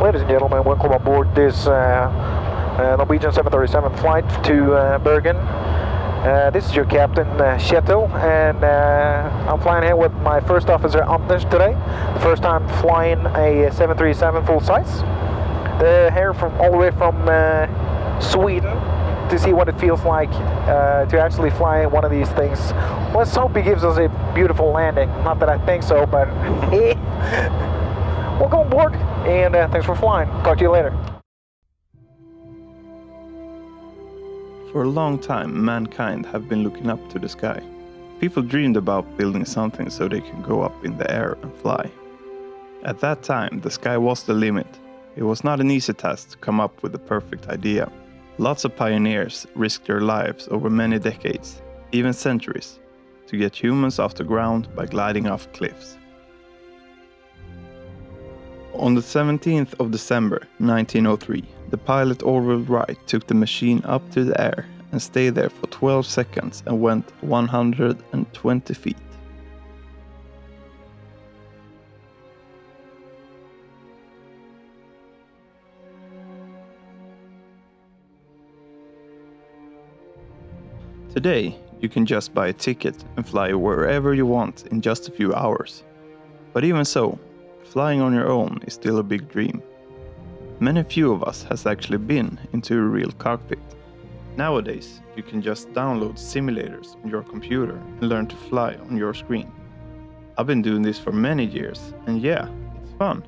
Ladies and gentlemen, welcome aboard this Norwegian 737 flight to Bergen. This is your captain, Kjetil, and I'm flying here with my first officer, Anders, today. The first time flying a 737 full size. They're here all the way from Sweden to see what it feels like to actually fly one of these things. Let's hope he gives us a beautiful landing. Not that I think so, but welcome aboard, and thanks for flying. Talk to you later. For a long time, mankind have been looking up to the sky. People dreamed about building something so they could go up in the air and fly. At that time, the sky was the limit. It was not an easy task to come up with the perfect idea. Lots of pioneers risked their lives over many decades, even centuries, to get humans off the ground by gliding off cliffs. On the 17th of December 1903, the pilot Orville Wright took the machine up to the air and stayed there for 12 seconds and went 120 feet. Today, you can just buy a ticket and fly wherever you want in just a few hours. But even so, flying on your own is still a big dream. Many few of us has actually been into a real cockpit. Nowadays, you can just download simulators on your computer and learn to fly on your screen. I've been doing this for many years, and yeah, it's fun.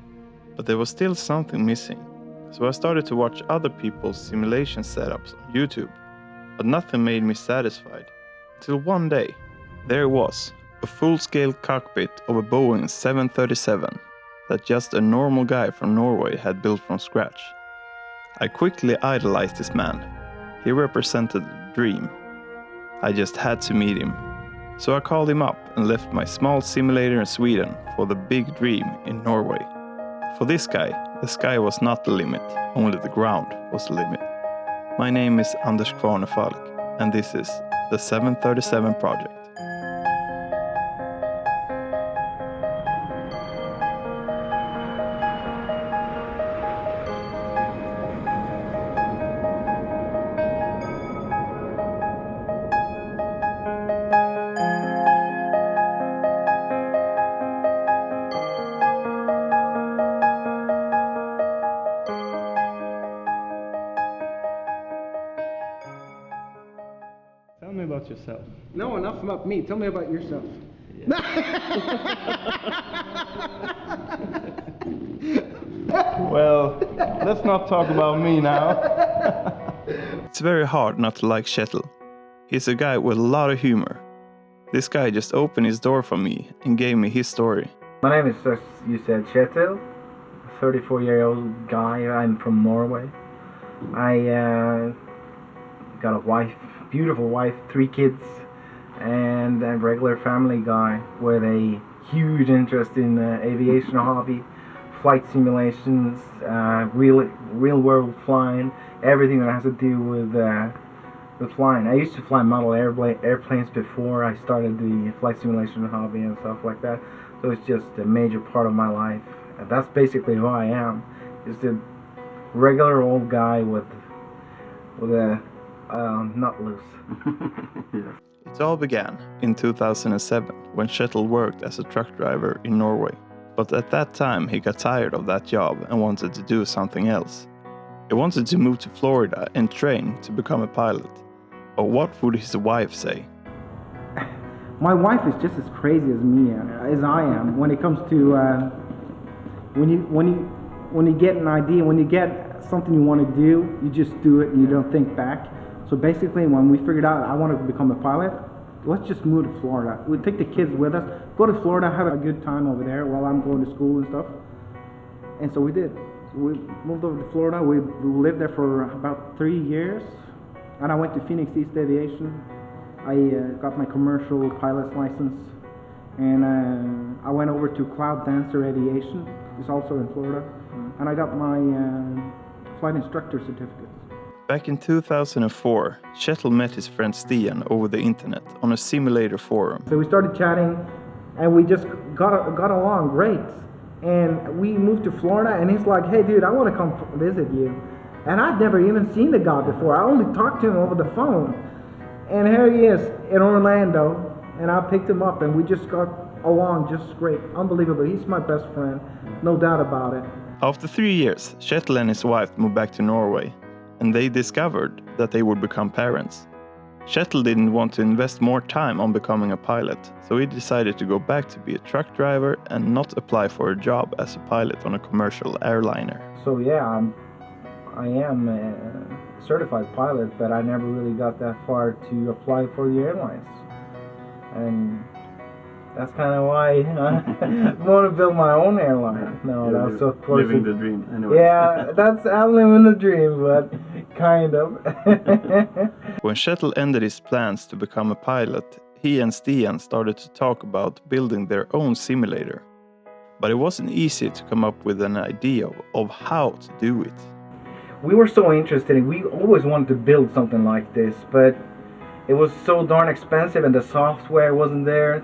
But there was still something missing. So I started to watch other people's simulation setups on YouTube. But nothing made me satisfied. Till one day, there was a full-scale cockpit of a Boeing 737 that just a normal guy from Norway had built from scratch. I quickly idolized this man. He represented the dream. I just had to meet him. So I called him up and left my small simulator in Sweden for the big dream in Norway. For this guy, the sky was not the limit, only the ground was the limit. My name is Anders Kvarnefalk, and this is the 737 Project. Tell me about yourself. No, enough about me. Tell me about yourself. Yeah. Well, let's not talk about me now. It's very hard not to like Kjetil. He's a guy with a lot of humor. This guy just opened his door for me and gave me his story. My name is, as you said, Kjetil, a 34-year-old guy. I'm from Norway. I got a wife, beautiful wife, 3 kids, and a regular family guy with a huge interest in aviation hobby, flight simulations, real world flying, everything that has to do with flying. I used to fly model airplanes before I started the flight simulation hobby and stuff like that, so it's just a major part of my life. And that's basically who I am, just a regular old guy with a not loose. Yeah. It all began in 2007 when Kjetil worked as a truck driver in Norway. But at that time he got tired of that job and wanted to do something else. He wanted to move to Florida and train to become a pilot. But what would his wife say? My wife is just as crazy as me, as I am, when it comes to when you get an idea, when you get something you want to do, you just do it and you don't think back. So basically, when we figured out I wanted to become a pilot, let's just move to Florida. We'd take the kids with us, go to Florida, have a good time over there while I'm going to school and stuff. And so we did. We moved over to Florida. We lived there for about 3 years. And I went to Phoenix East Aviation. I got my commercial pilot's license. And I went over to Cloud Dancer Aviation. It's also in Florida. And I got my flight instructor certificate. Back in 2004, Kjetil met his friend Stian over the internet on a simulator forum. So we started chatting, and we just got along great. And we moved to Florida, and he's like, hey dude, I want to come visit you. And I'd never even seen the guy before. I only talked to him over the phone. And here he is in Orlando, and I picked him up, and we just got along just great. Unbelievable. He's my best friend, no doubt about it. After 3 years, Kjetil and his wife moved back to Norway, and they discovered that they would become parents. Kjetil didn't want to invest more time on becoming a pilot, so he decided to go back to be a truck driver and not apply for a job as a pilot on a commercial airliner. So yeah, I am a certified pilot, but I never really got that far to apply for the airlines. And that's kind of why I want to build my own airline. No, You're that's of course living the dream anyway. Yeah, I'm living the dream, but kind of. When Kjetil ended his plans to become a pilot, he and Stian started to talk about building their own simulator. But it wasn't easy to come up with an idea of how to do it. We were so interested, we always wanted to build something like this, but it was so darn expensive and the software wasn't there.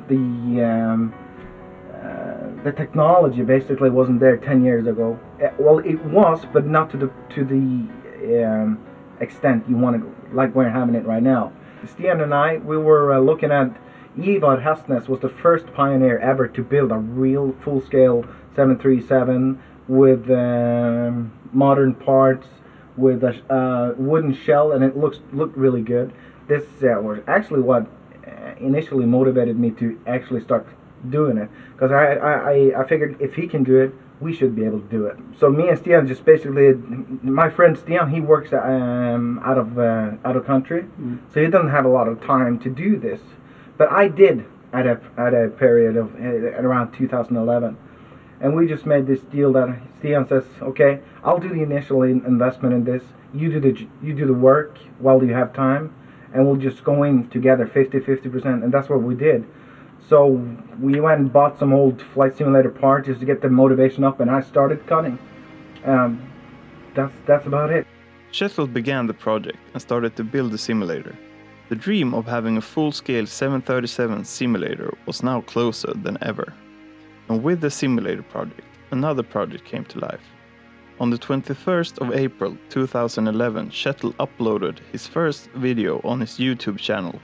The technology basically wasn't there 10 years ago. Well, it was, but not to the extent you want to, like we're having it right now. Stian and I, we were looking at Ivar Hestnes was the first pioneer ever to build a real full-scale 737 with modern parts, with a wooden shell, and it looked really good. This was actually what initially motivated me to actually start doing it, because I figured if he can do it, we should be able to do it. So me and Stian just basically, my friend Stian, he works out of country, so he doesn't have a lot of time to do this. But I did at a period of at around 2011, and we just made this deal that Stian says, okay, I'll do the initial investment in this. You do the work while you have time, and we'll just go in together 50%, and that's what we did. So we went and bought some old flight simulator parts just to get the motivation up, and I started cutting. That's about it. Kjetil began the project and started to build the simulator. The dream of having a full-scale 737 simulator was now closer than ever. And with the simulator project, another project came to life. On the 21st of April 2011, Kjetil uploaded his first video on his YouTube channel.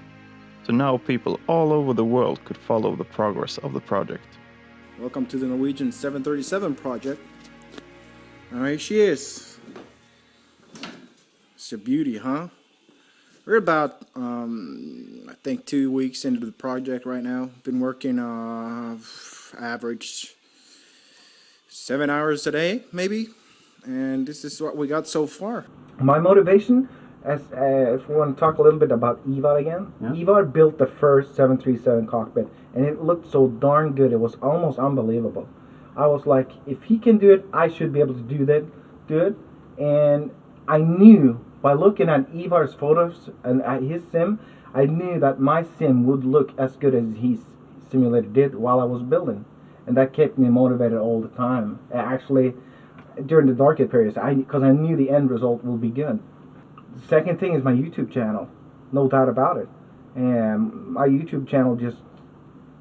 So now people all over the world could follow the progress of the project. Welcome to the Norwegian 737 project. Here she is. It's a beauty, huh? We're about, I think 2 weeks into the project right now. Been working average 7 hours a day, maybe. And this is what we got so far. My motivation, if we want to talk a little bit about Ivar again, yeah. Ivar built the first 737 cockpit, and it looked so darn good. It was almost unbelievable. I was like, if he can do it, I should be able to do it. And I knew by looking at Ivar's photos and at his sim, I knew that my sim would look as good as his simulator did while I was building, and that kept me motivated all the time. Actually, during the darker periods, because I knew the end result will be good. The second thing is my YouTube channel, no doubt about it. And my YouTube channel just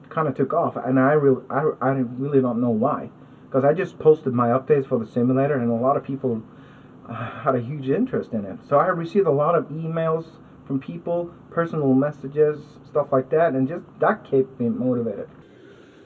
kind of took off, and I really don't know why. Because I just posted my updates for the simulator, and a lot of people had a huge interest in it. So I received a lot of emails from people, personal messages, stuff like that, and just that kept me motivated.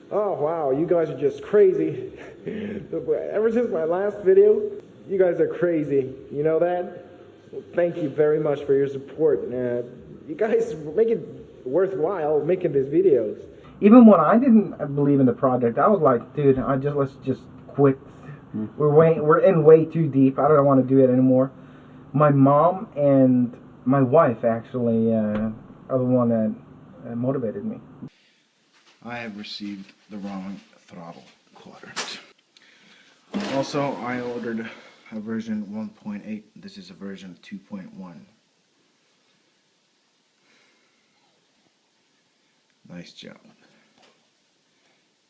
Oh wow, you guys are just crazy. Ever since my last video, you guys are crazy. You know that? Well, thank you very much for your support. You guys make it worthwhile making these videos. Even when I didn't believe in the project, I was like, dude, let's just quit. We're in way too deep. I don't want to do it anymore. My mom and my wife actually are the one that motivated me. I have received the wrong throttle quadrant. Also, I ordered a version 1.8. This is a version 2.1. Nice job.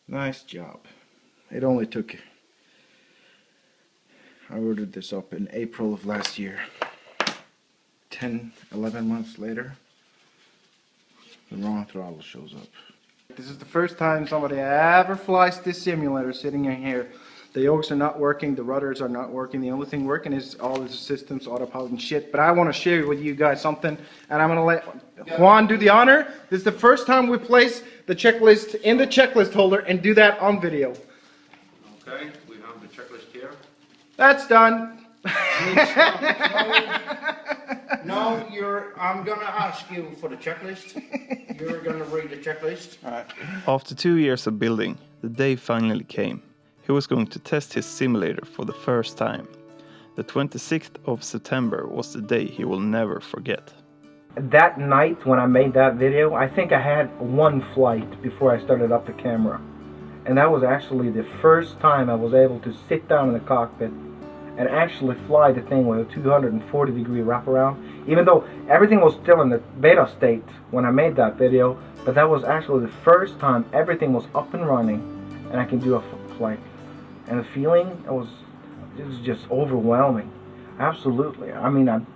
Nice job. It only took... I ordered this up in April of last year. 11 months later, the wrong throttle shows up. This is the first time somebody ever flies this simulator sitting in here. The yokes are not working, the rudders are not working. The only thing working is all the systems, autopilot and shit. But I want to share with you guys something, and I'm going to let Juan do the honor. This is the first time we place the checklist in the checklist holder and do that on video. Okay, we have the checklist here. That's done. No, I'm gonna ask you for the checklist. You're gonna read the checklist. All right. After 2 years of building, the day finally came. He was going to test his simulator for the first time. The 26th of September was the day he will never forget. That night when I made that video, I think I had one flight before I started up the camera. And that was actually the first time I was able to sit down in the cockpit and actually fly the thing with a 240-degree wraparound. Even though everything was still in the beta state when I made that video, but that was actually the first time everything was up and running and I can do a flight. And the feeling, it was just overwhelming. Absolutely. I mean, I'm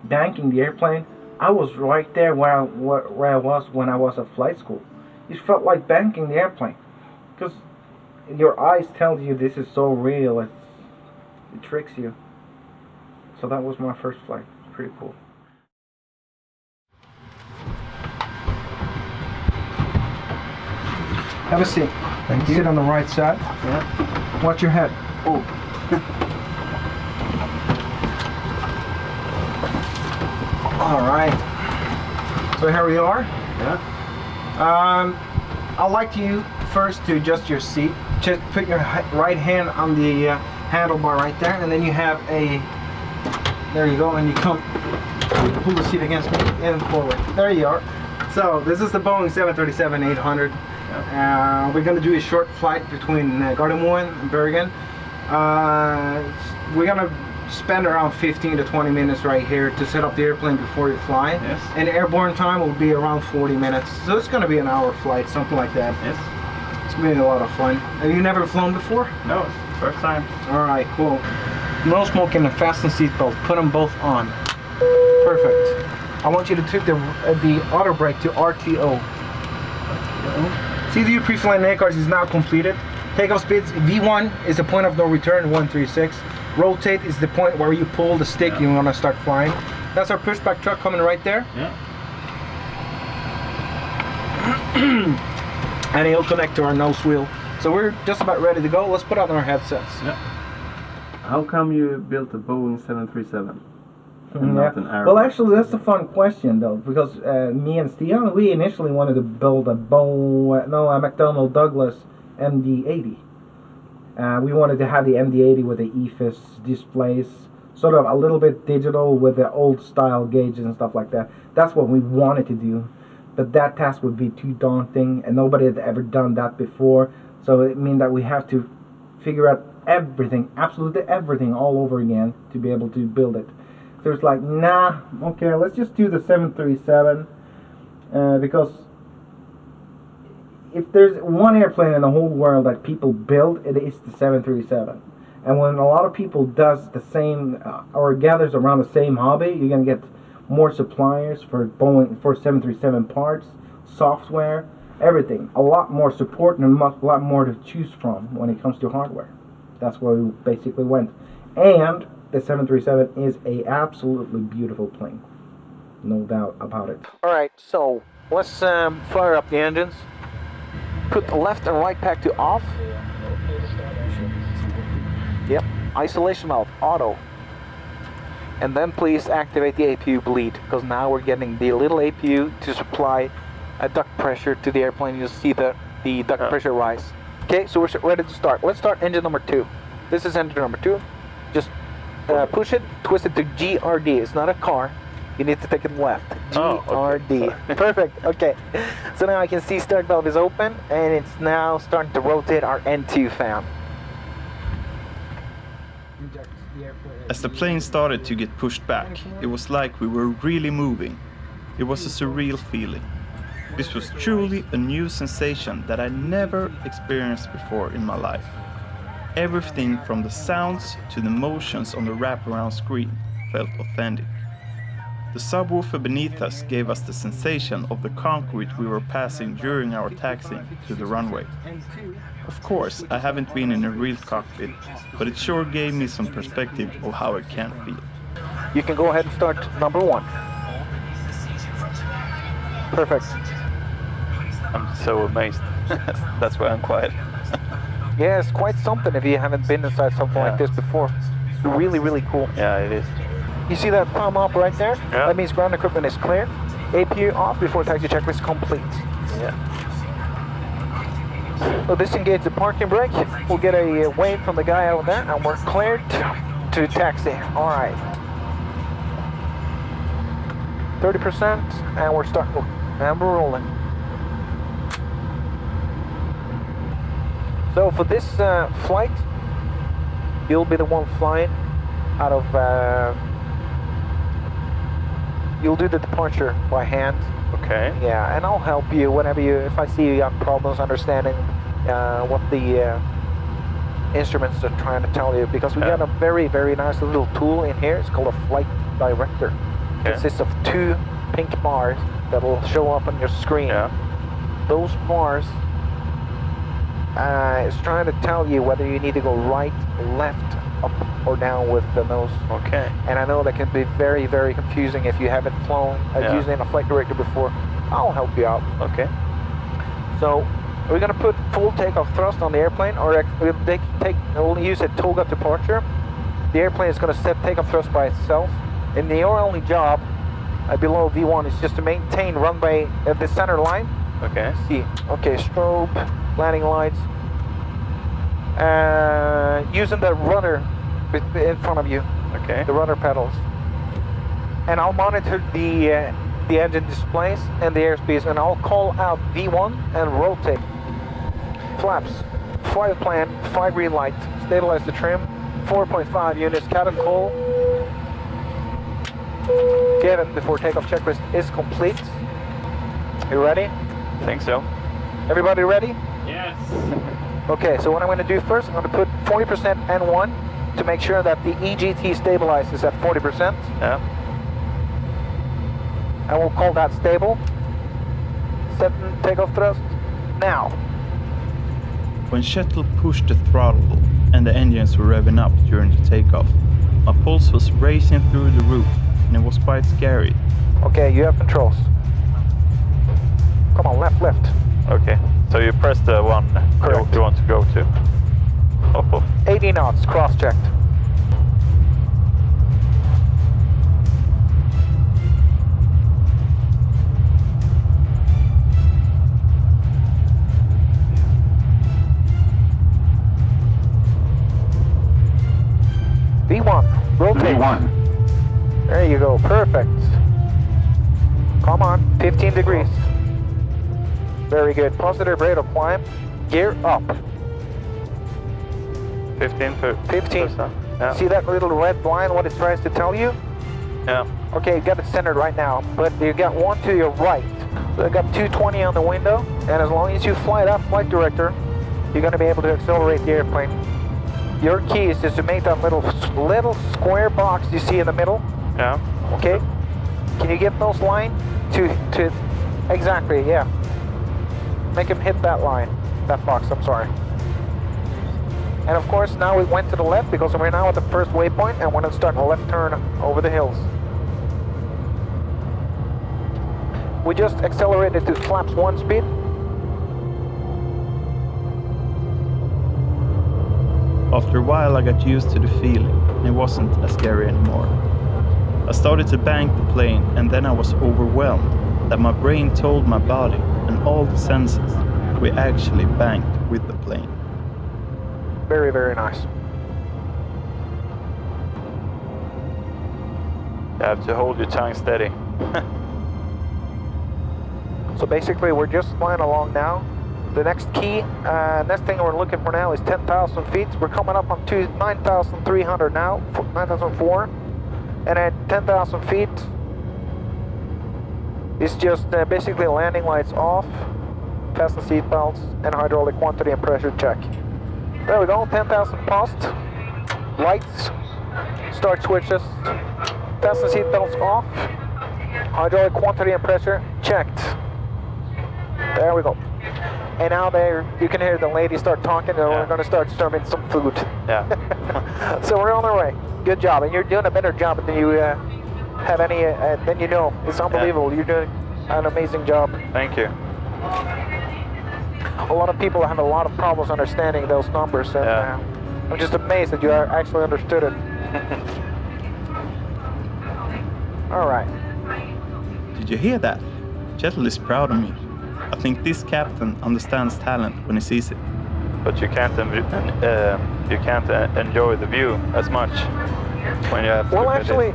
banking the airplane. I was right there where I was when I was at flight school. It felt like banking the airplane. Because your eyes tell you this is so real, it tricks you. So that was my first flight. It's pretty cool. Have a seat. Thank you. Sit on the right side. Yeah. Watch your head. Oh. All right. So here we are. Yeah. I'd like you first to adjust your seat. Just put your right hand on the handlebar right there, and then you have a. There you go, and you come pull the seat against me and forward. There you are. So this is the Boeing 737-800. We're going to do a short flight between Gardermoen and Bergen. We're going to spend around 15 to 20 minutes right here to set up the airplane before you fly. Yes. And airborne time will be around 40 minutes. So it's going to be an hour flight, something like that. Yes. It's going to be a lot of fun. Have you never flown before? No, first time. All right, cool. No smoking and fasten seatbelt. Put them both on. Perfect. I want you to take the auto brake to RTO. CDU pre-flight NACARs is now completed. Takeoff speeds, V1 is the point of no return, 136. Rotate is the point where you pull the stick you want to start flying. That's our pushback truck coming right there. Yeah. And he'll connect to our nose wheel. So we're just about ready to go. Let's put on our headsets. Yeah. How come you built a Boeing 737? And Yeah. not an Airbus? Well, actually, that's a fun question though, because me and Stian, we initially wanted to build a McDonnell Douglas MD-80. We wanted to have the MD-80 with the EFIS displays, sort of a little bit digital with the old style gauges and stuff like that. That's what we wanted to do, but that task would be too daunting, and nobody had ever done that before. So it means that we have to figure out everything, absolutely everything, all over again to be able to build it. So it's like, nah, okay, let's just do the 737, because if there's one airplane in the whole world that people build, it is the 737. And when a lot of people does the same, or gathers around the same hobby, you're going to get more suppliers for Boeing, for 737 parts, software, everything. A lot more support and a lot more to choose from when it comes to hardware. That's where we basically went. And the 737 is a absolutely beautiful plane, no doubt about it. All right, so let's fire up the engines. Put the left and right pack to off. Yep, isolation valve, auto. And then please activate the APU bleed, because now we're getting the little APU to supply a duct pressure to the airplane. You'll see the duct pressure rise. Okay, so we're ready to start. Let's start engine number 2. This is engine number 2. Just push it, twist it to GRD. It's not a car. You need to take it left. GRD. Perfect. Okay. So now I can see start valve is open, and it's now starting to rotate our N2 fan. As the plane started to get pushed back, it was like we were really moving. It was a surreal feeling. This was truly a new sensation that I never experienced before in my life. Everything from the sounds to the motions on the wraparound screen felt authentic. The subwoofer beneath us gave us the sensation of the concrete we were passing during our taxiing to the runway. Of course, I haven't been in a real cockpit, but it sure gave me some perspective of how it can feel. You can go ahead and start number 1. Perfect. I'm so amazed. That's why I'm quiet. Yeah, it's quite something if you haven't been inside something like this before. It's really, really cool. Yeah, it is. You see that thumb up right there? Yeah. That means ground equipment is clear. APU off before taxi checklist complete. Yeah. So disengage the parking brake. We'll get a wave from the guy out there, and we're cleared to taxi. All right. 30%, and we're starting. And we're rolling. So for this flight, you'll be the one flying out of. You'll do the departure by hand. Okay. Yeah, and I'll help you whenever if I see you have problems understanding what the instruments are trying to tell you, because we got a very, very nice little tool in here. It's called a flight director. It consists of 2 pink bars that will show up on your screen. Yeah. Those bars is trying to tell you whether you need to go right, left, up or down with the nose. Okay. And I know that can be very, very confusing if you haven't flown using a flight director before. I'll help you out. Okay. So we're gonna put full takeoff thrust on the airplane, or we'll use a toga departure. The airplane is gonna set takeoff thrust by itself, and your only job below V1 is just to maintain runway at the center line. Okay. See, okay, strobe, landing lights. Using the rudder in front of you. Okay. The rudder pedals. And I'll monitor the engine displays and the airspeeds, and I'll call out V1 and rotate. Flaps, 5 plan, 5 green light, stabilize the trim, 4.5 units, catapult. Get it before takeoff checklist is complete. You ready? Think so. Everybody ready? Yes. Okay, so what I'm going to do first, I'm going to put 40% N1 to make sure that the EGT stabilizes at 40%. Yeah. And we'll call that stable. Set takeoff thrust. Now. When Kjetil pushed the throttle and the engines were revving up during the takeoff, my pulse was racing through the roof, and it was quite scary. Okay, you have controls. Come on, left, left. Okay, so you press the one you want to go to. 80 knots, cross-checked. V1, rotate. V1. There you go, perfect. Come on, 15 degrees. Very good. Positive rate of climb. Gear up. 15. 15. Yeah. See that little red line, what it tries to tell you? Yeah. Okay, you got it centered right now, but you got one to your right. So I got 220 on the window, and as long as you fly that flight director, you're going to be able to accelerate the airplane. Your key is just to make that little square box you see in the middle. Yeah. Okay? Can you get those lines to exactly, yeah. Make him hit that line, that box, I'm sorry. And of course, now we went to the left because we're now at the first waypoint and we're going to start a left turn over the hills. We just accelerated to flaps 1 speed. After a while I got used to the feeling, and it wasn't as scary anymore. I started to bank the plane, and then I was overwhelmed that my brain told my body and all the senses we actually banked with the plane. Very, very nice. You have to hold your tongue steady. So basically we're just flying along now. The next key, next thing we're looking for now is 10,000 feet. We're coming up on 9,300 now, 9,004. And at 10,000 feet, it's just basically landing lights off, fasten seat belts, and hydraulic quantity and pressure check. There we go, 10,000 passed. Lights, start switches, fasten seat belts off. Hydraulic quantity and pressure checked. There we go. And now there, you can hear the lady start talking, and we're going to start serving some food. Yeah. So we're on our way. Good job, and you're doing a better job than you have any. Than you know. It's unbelievable. You're doing an amazing job. Thank you. A lot of people have a lot of problems understanding those numbers, and I'm just amazed that you actually understood it. All right. Did you hear that? Kjetil is proud of me. I think this captain understands talent when he sees it. But you can't enjoy the view as much when you have to. Well, actually,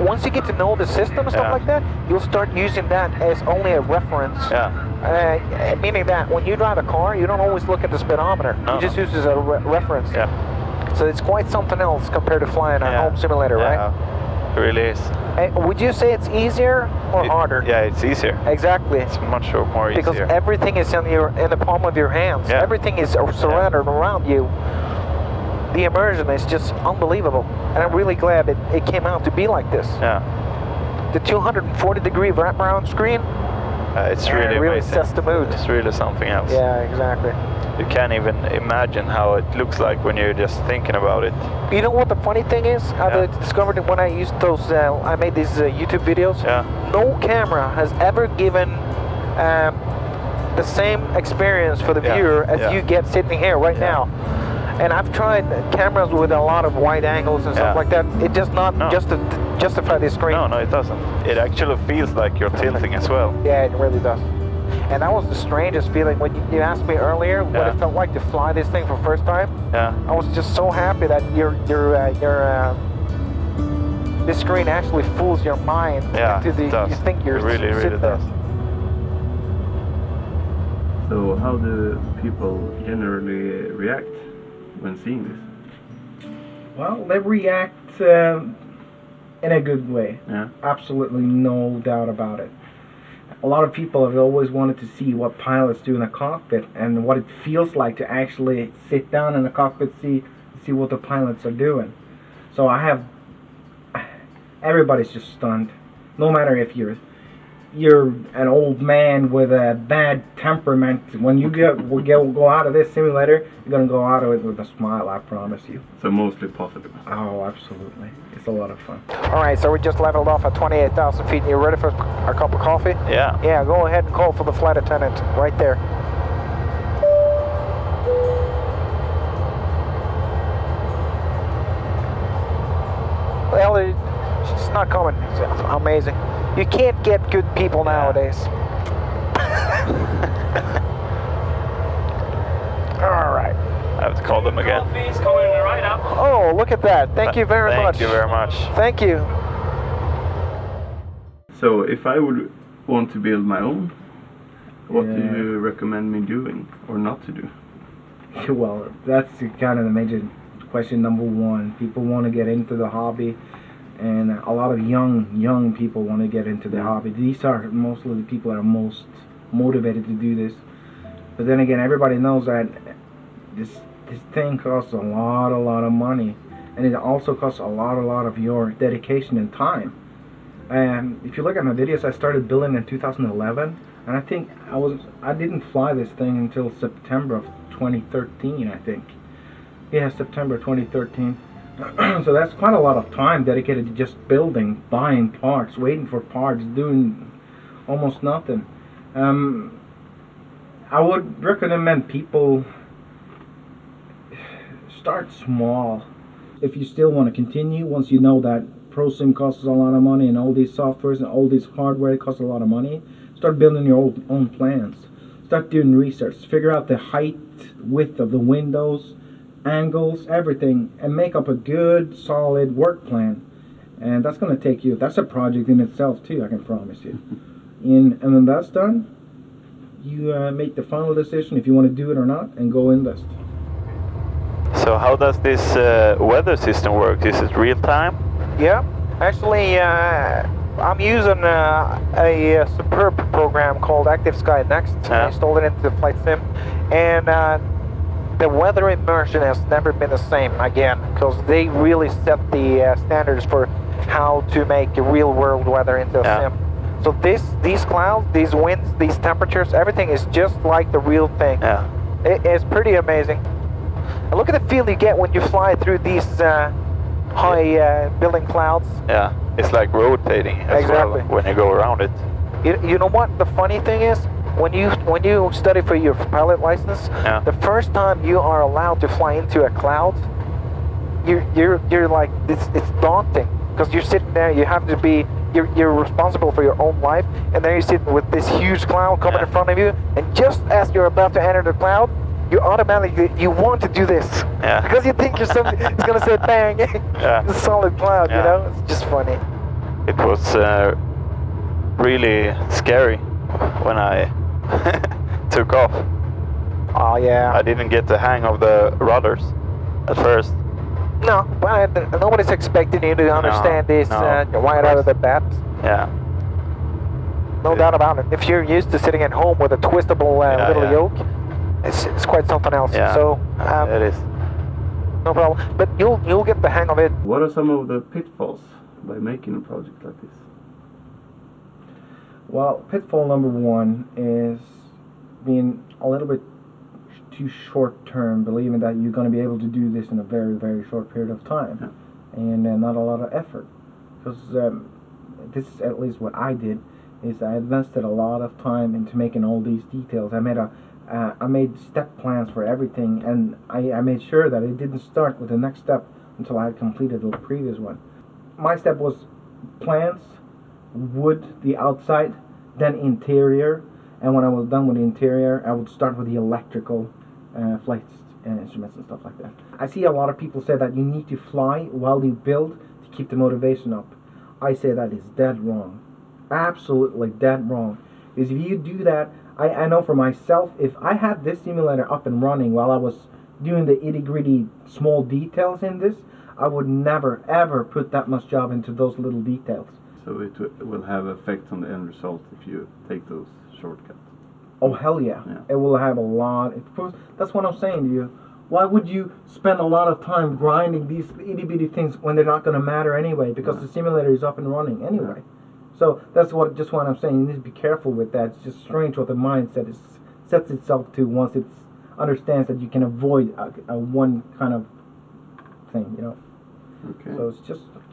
once you get to know the system and stuff like that, you'll start using that as only a reference. Yeah. Meaning that when you drive a car, you don't always look at the speedometer. You just use it as a reference. Yeah. So it's quite something else compared to flying a home simulator, right? It really is. Would you say it's easier or harder? Yeah, it's easier. Exactly. It's much more easier. Because everything is in the palm of your hands. Yeah. Everything is surrounded around you. The immersion is just unbelievable. And I'm really glad it came out to be like this. Yeah. The 240-degree wraparound screen. It's really amazing. Sets the mood. It's really something else. Yeah, exactly. You can't even imagine how it looks like when you're just thinking about it. You know what the funny thing is? I discovered it when I used those. I made these YouTube videos. Yeah. No camera has ever given the same experience for the viewer as you get sitting here right now. And I've tried cameras with a lot of wide angles and stuff like that. It does not justify the screen. No, it doesn't. It actually feels like you're tilting as well. Yeah, it really does. And that was the strangest feeling when you asked me earlier what it felt like to fly this thing for the first time. Yeah. I was just so happy that this screen actually fools your mind. Yeah, into it does. You think you're it really sitting does. So how do people generally react when seeing this? Well, they react in a good way. Yeah. Absolutely no doubt about it. A lot of people have always wanted to see what pilots do in a cockpit and what it feels like to actually sit down in a cockpit, see what the pilots are doing. So everybody's just stunned. No matter if you're an old man with a bad temperament, when you go out of this simulator, you're gonna go out of it with a smile, I promise you. So mostly positive. Oh, absolutely. It's a lot of fun. All right, so we just leveled off at 28,000 feet. You ready for a cup of coffee? Yeah. Yeah, go ahead and call for the flight attendant right there. Well, she's not coming. It's amazing. You can't get good people nowadays. All right. I have to call them again. Coffee's coming right up. Oh, look at that. Thank you very much. Thank you very much. Thank you. So if I would want to build my own, what do Yeah. you recommend me doing or not to do? Well, that's kind of the major question number one. People want to get into the hobby, and a lot of young people want to get into the hobby. These are mostly the people that are most motivated to do this. But then again, everybody knows that this thing costs a lot of money, and it also costs a lot of your dedication and time. And if you look at my videos, I started building in 2011, and I think I didn't fly this thing until September of 2013, I think. Yeah, September 2013. So that's quite a lot of time dedicated to just building, buying parts, waiting for parts, doing almost nothing. I would recommend people start small. If you still want to continue, once you know that ProSim costs a lot of money and all these softwares and all these hardware costs a lot of money, start building your own plans. Start doing research. Figure out the height, width of the windows, angles, everything, and make up a good, solid work plan. And that's going to take you, that's a project in itself too, I can promise you. And when that's done, you make the final decision if you want to do it or not, and go invest. So how does this weather system work? Is it real time? Yeah, actually, I'm using a superb program called Active Sky Next. I installed it into the flight sim, and the weather immersion has never been the same again, because they really set the standards for how to make real world weather into a sim. So these clouds, these winds, these temperatures, everything is just like the real thing. Yeah. It is pretty amazing. And look at the feel you get when you fly through these high building clouds. Yeah. It's like rotating as Exactly. well when you go around it. You know what the funny thing is? When you study for your pilot license, the first time you are allowed to fly into a cloud, you're like it's daunting because you're sitting there. You have to be you're responsible for your own life, and then you're sitting with this huge cloud coming in front of you, and just as you're about to enter the cloud, you automatically you want to do this because you think it's gonna say bang. It's a solid cloud, you know. It's just funny. It was really scary when I took off. Oh yeah. I didn't get the hang of the rudders at first. No, but nobody's expecting you to understand this right out of the bat. Yeah. No doubt about it. If you're used to sitting at home with a twistable little yoke, it's quite something else. Yeah. So It is. no problem. But you'll get the hang of it. What are some of the pitfalls by making a project like this? Well, pitfall number one is being a little bit too short term, believing that you're going to be able to do this in a very, very short period of time, and not a lot of effort. Because this is at least what I did, is I invested a lot of time into making all these details. I made step plans for everything, and I made sure that it didn't start with the next step until I had completed the previous one. My step was plans, wood, the outside, then interior, and when I was done with the interior, I would start with the electrical flight instruments and stuff like that. I see a lot of people say that you need to fly while you build to keep the motivation up. I say that is dead wrong. Absolutely dead wrong. Because if you do that, I know for myself, if I had this simulator up and running while I was doing the itty-gritty small details in this, I would never, ever put that much job into those little details. So it will have effect on the end result if you take those shortcuts. Oh, hell yeah. It will have a lot. That's what I'm saying to you. Why would you spend a lot of time grinding these itty-bitty things when they're not going to matter anyway? Because the simulator is up and running anyway. So that's what I'm saying. You need to be careful with that. It's just strange what the mindset sets itself to once it understands that you can avoid a one kind of thing, you know. Okay. So it's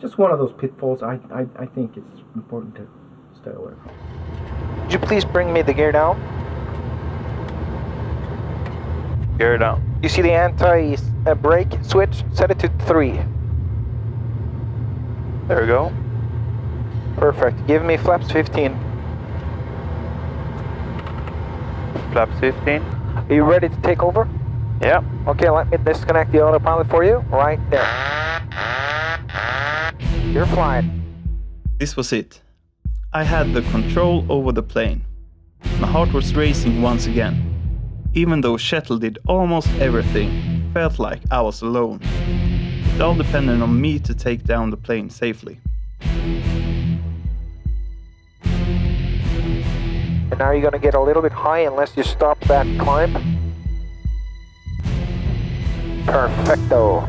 just one of those pitfalls I think it's important to stay away from. Would you please bring me the gear down? Gear down. You see the anti-brake switch? Set it to 3. There we go. Perfect. Give me flaps 15. Flaps 15. Are you ready to take over? Yeah. Okay, let me disconnect the autopilot for you. Right there. You're flying. This was it. I had the control over the plane. My heart was racing once again. Even though Kjetil did almost everything, it felt like I was alone. It all depended on me to take down the plane safely. And now you're going to get a little bit high unless you stop that climb. Perfecto.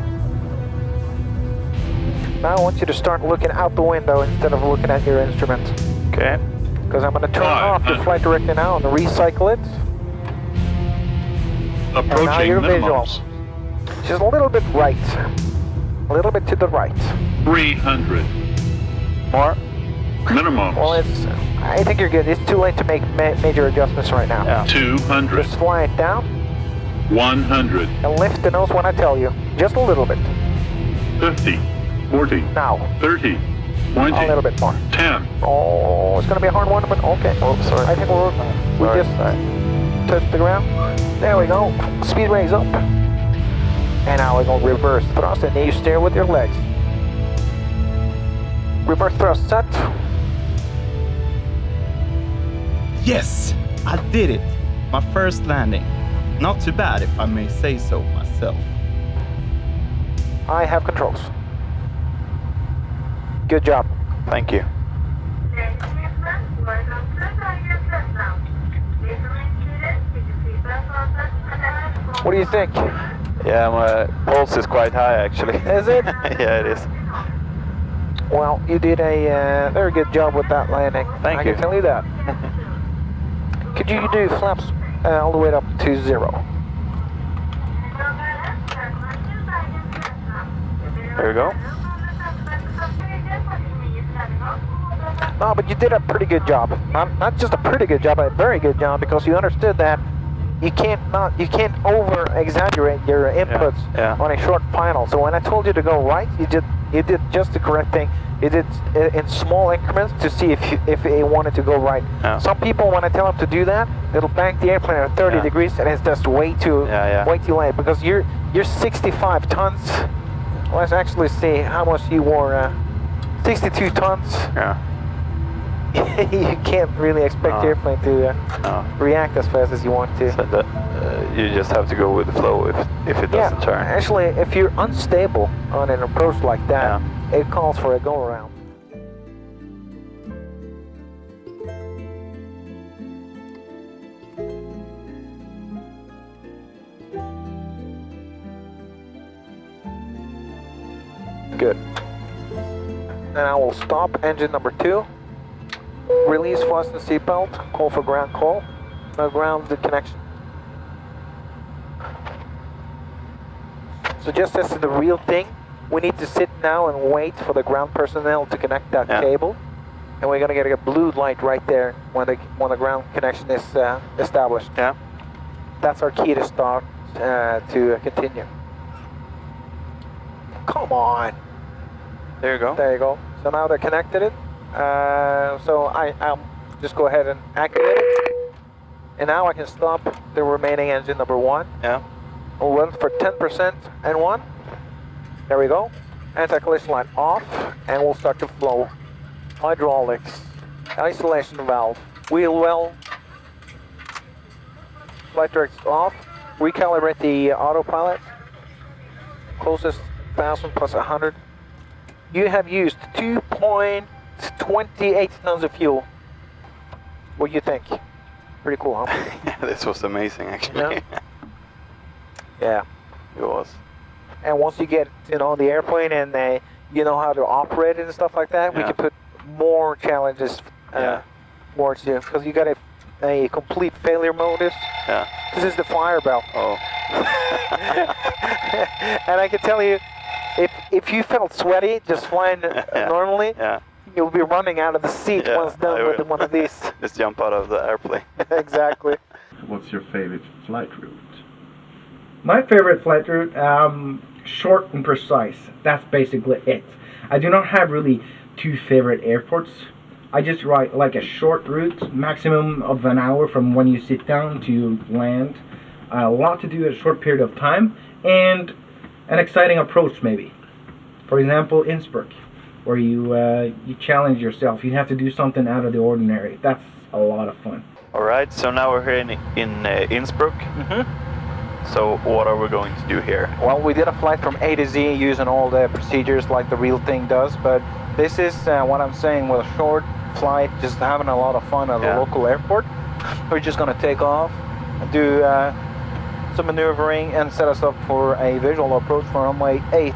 Now I want you to start looking out the window instead of looking at your instrument. Okay. Because I'm going to turn off the flight director now and recycle it. Approaching and now you're minimums. visual. Just a little bit right. A little bit to the right. 300. More. Minimums. Well, I think you're good. It's too late to make major adjustments right now. Yeah. 200. Just fly it down 100. and lift the nose when I tell you. Just a little bit. 50. 40. Now. 30. 20. A little bit more. 10. Oh, it's going to be a hard one, but okay. Oh, sorry. I think we just touch the ground. There we go. Speed raise up. And now we're going to reverse thrust, and then you steer with your legs. Reverse thrust set. Yes! I did it! My first landing. Not too bad if I may say so myself. I have controls. Good job. Thank you. What do you think? Yeah, my pulse is quite high actually. Is it? Yeah, it is. Well, you did a very good job with that landing. Thank you. I can tell you that. Could you do flaps all the way up to 0? There you go. No, but you did a pretty good job. Not just a pretty good job, but a very good job, because you understood that you can't over exaggerate your inputs on a short final. So when I told you to go right, you did just the correct thing. You did in small increments to see if it wanted to go right. Yeah. Some people, when I tell them to do that, it'll bank the airplane at 30 degrees, and it's just way too late, because you're 65 tons. Let's actually see how much you wore. 62 tons. Yeah. You can't really expect the airplane to react as fast as you want to. So that, you just have to go with the flow if it doesn't turn. Actually, if you're unstable on an approach like that, it calls for a go-around. Good. And I will stop engine number 2. Release fasten seatbelt. Call for ground call. No ground connection. So just as the real thing, we need to sit now and wait for the ground personnel to connect that cable. And we're gonna get a blue light right there when the ground connection is established. Yeah. That's our key to start to continue. Come on. There you go. There you go. So now they're connected. So I'll just go ahead and activate it. And now I can stop the remaining engine number 1. Yeah. We'll run for 10% and 1. There we go. Anti-collision light off, and we'll start to flow. Hydraulics, isolation valve, wheel well, flight director off. Recalibrate the autopilot. Closest 1,000 plus 100. You have used 2.28 tons of fuel. What do you think? Pretty cool, huh? Yeah, this was amazing, actually. Yeah. It was. And once you get on the airplane and you know how to operate it and stuff like that, we can put more challenges towards you, because you got a complete failure mode. This is the fire bell. Oh. And I can tell you, if you felt sweaty just flying normally, you'll be running out of the seat once done with one of these. Just jump out of the airplane. Exactly. What's your favorite flight route? My favorite flight route, short and precise. That's basically it. I do not have really two favorite airports. I just ride like a short route, maximum of an hour from when you sit down to land. A lot to do in a short period of time, and an exciting approach maybe. For example, Innsbruck, where you challenge yourself. You have to do something out of the ordinary. That's a lot of fun. All right, so now we're here in Innsbruck. So what are we going to do here? Well, we did a flight from A to Z using all the procedures like the real thing does, but this is what I'm saying with a short flight, just having a lot of fun at a local airport. We're just going to take off, do some maneuvering, and set us up for a visual approach for runway 8.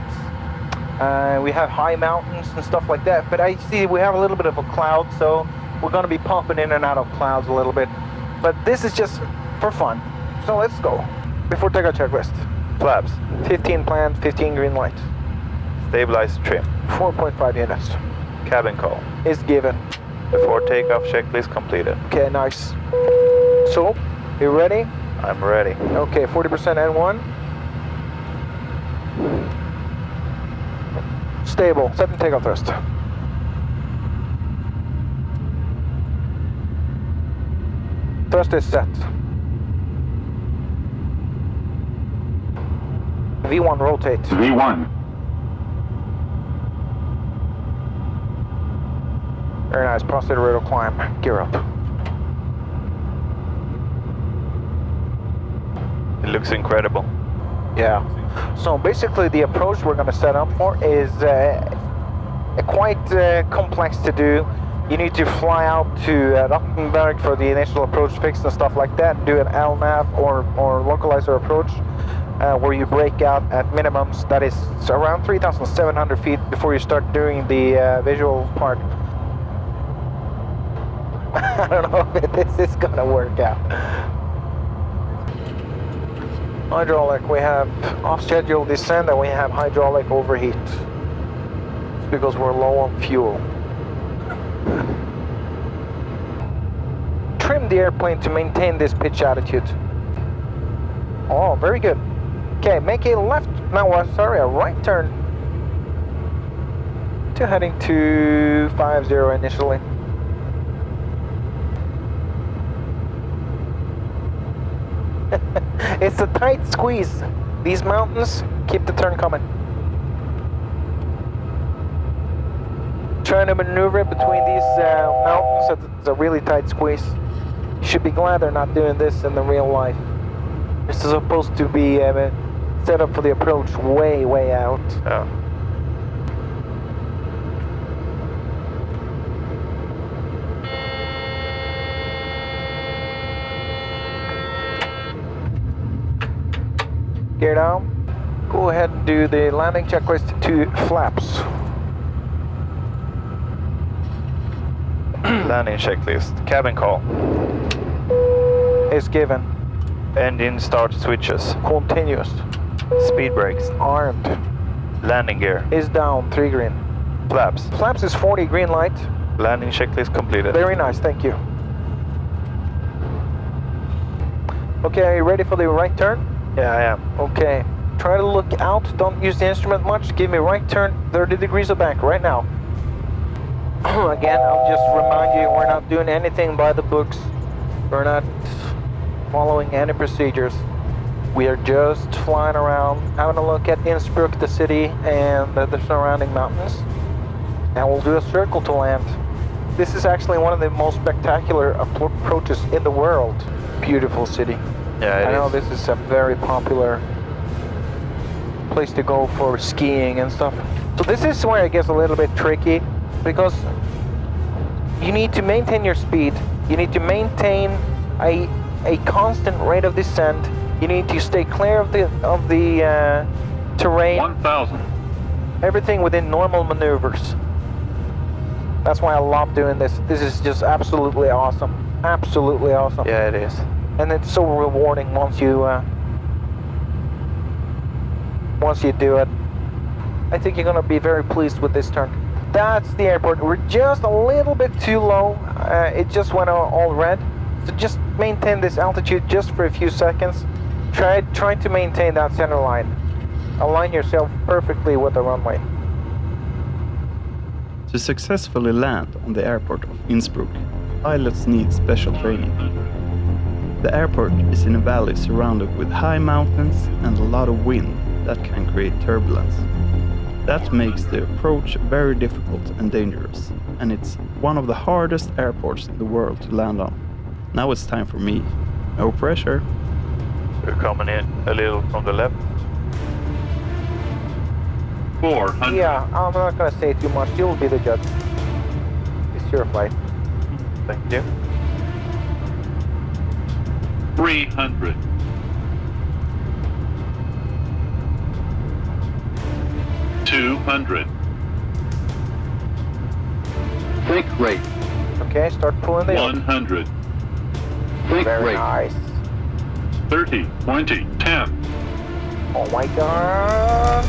We have high mountains and stuff like that, but I see we have a little bit of a cloud, so we're going to be popping in and out of clouds a little bit. But this is just for fun, so let's go. Before takeoff checklist. Flaps. 15 planned, 15 green light. Stabilize trim. 4.5 units. Cabin call. Is given. Before takeoff checklist completed. Okay, nice. So, you ready? I'm ready. Okay, 40% N1. Stable. Set and takeoff thrust. Thrust is set. V1 rotate. V1. Very nice. Prostate radial climb. Gear up. It looks incredible. Yeah. So basically the approach we're going to set up for is quite complex to do. You need to fly out to Rottenberg for the initial approach fix and stuff like that, do an LNAV or localizer approach. where you break out at minimums. That is around 3,700 feet before you start doing the visual part. I don't know if this is gonna work out. Hydraulic, we have off-schedule descent and we have hydraulic overheat. It's because we're low on fuel. Trim the airplane to maintain this pitch attitude. Oh, very good. Okay, make a left, no, sorry, a right turn. To heading to 50 initially. It's a tight squeeze. These mountains, keep the turn coming. Trying to maneuver between these mountains, it's a really tight squeeze. You should be glad they're not doing this in the real life. This is supposed to be set up for the approach way out. Yeah. Gear down. Go ahead and do the landing checklist to flaps. Landing checklist. Cabin call. Is given. Engine start switches. Continuous. Speed brakes. Armed. Landing gear. Is down. 3 green. Flaps. Flaps is 40, green light. Landing checklist completed. Very nice, thank you. Okay, are you ready for the right turn? Yeah, I am. Okay. Try to look out, don't use the instrument much. Give me right turn, 30 degrees of bank right now. Again, I'll just remind you, we're not doing anything by the books. We're not following any procedures. We are just flying around, having a look at Innsbruck, the city, and the surrounding mountains. And we'll do a circle to land. This is actually one of the most spectacular approaches in the world. Beautiful city. Yeah, I know this is a very popular place to go for skiing and stuff. So this is where it gets a little bit tricky, because you need to maintain your speed. You need to maintain a constant rate of descent. You need to stay clear of the terrain. 1,000. Everything within normal maneuvers. That's why I love doing this. This is just absolutely awesome. Absolutely awesome. Yeah, it is. And it's so rewarding once you do it. I think you're gonna be very pleased with this turn. That's the airport. We're just a little bit too low. It just went all red. So just maintain this altitude just for a few seconds. Try to maintain that center line. Align yourself perfectly with the runway. To successfully land on the airport of Innsbruck, pilots need special training. The airport is in a valley surrounded with high mountains and a lot of wind that can create turbulence. That makes the approach very difficult and dangerous, and it's one of the hardest airports in the world to land on. Now it's time for me. No pressure. We're coming in a little from the left. 400. Yeah, I'm not gonna say too much. You'll be the judge. It's your flight. Thank you. 300. 200. Think rate. Okay, start pulling the 100. Think Very rate. nice. 30. 20. 10. Oh my god.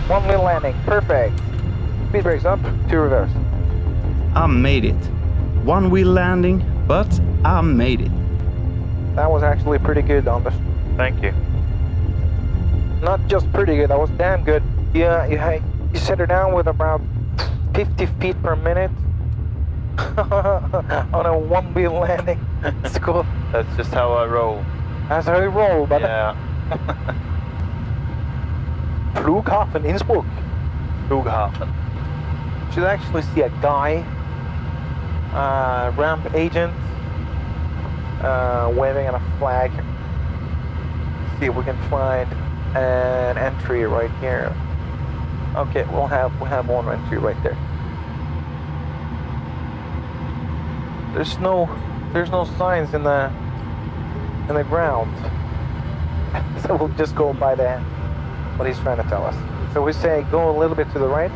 One wheel landing. Perfect. Speed brakes up, 2 reverse. I made it. One wheel landing, but I made it. That was actually pretty good, Anders. Thank you. Not just pretty good, that was damn good. Yeah, you set her down with about 50 feet per minute on a one-wheel landing. It's cool. That's just how I roll. That's how you roll, but Yeah. Flughafen Innsbruck. Flughafen. Should actually see a guy, ramp agent, waving at a flag. See if we can find an entry right here. Okay, we'll have one entry right there. There's no signs in the ground. So we'll just go by what he's trying to tell us. So we say go a little bit to the right.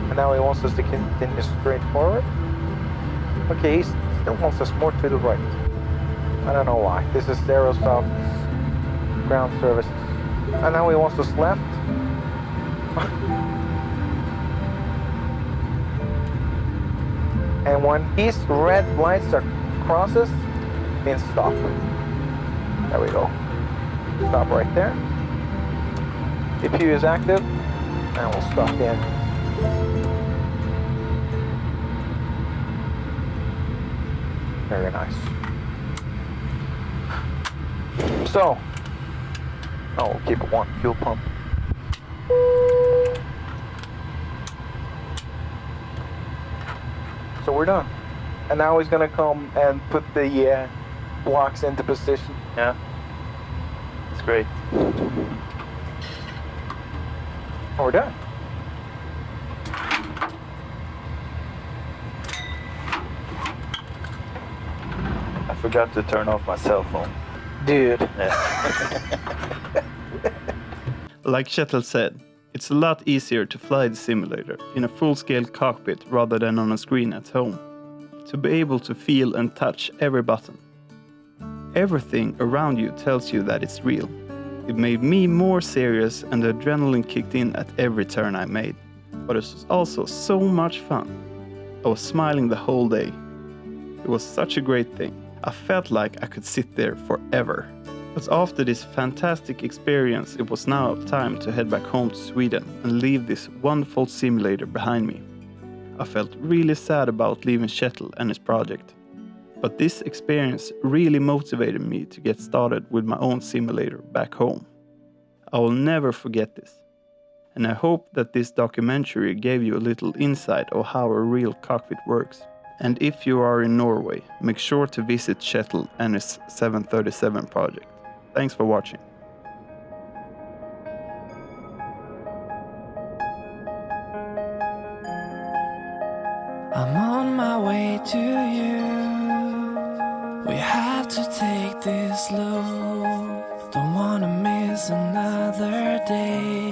And now he wants us to continue straight forward. Okay, he still wants us more to the right. I don't know why. This is Aerosouth ground services. And now he wants us left. And when his red lights are crosses, means stop. There we go. Stop right there. The P is active, and we'll stop the engine. Very nice. So, we'll keep it one fuel pump. So we're done. And now he's gonna come and put the blocks into position. Yeah. It's great. And we're done. I forgot to turn off my cell phone. Dude. Like Kjetil said, it's a lot easier to fly the simulator in a full-scale cockpit rather than on a screen at home. To be able to feel and touch every button. Everything around you tells you that it's real. It made me more serious and the adrenaline kicked in at every turn I made. But it was also so much fun. I was smiling the whole day. It was such a great thing. I felt like I could sit there forever. But after this fantastic experience, it was now time to head back home to Sweden and leave this wonderful simulator behind me. I felt really sad about leaving Kjetil and his project. But this experience really motivated me to get started with my own simulator back home. I will never forget this. And I hope that this documentary gave you a little insight of how a real cockpit works. And if you are in Norway, make sure to visit Kjetil and his 737 project. Thanks for watching. I'm on my way to you. We have to take this slow. Don't wanna miss another day.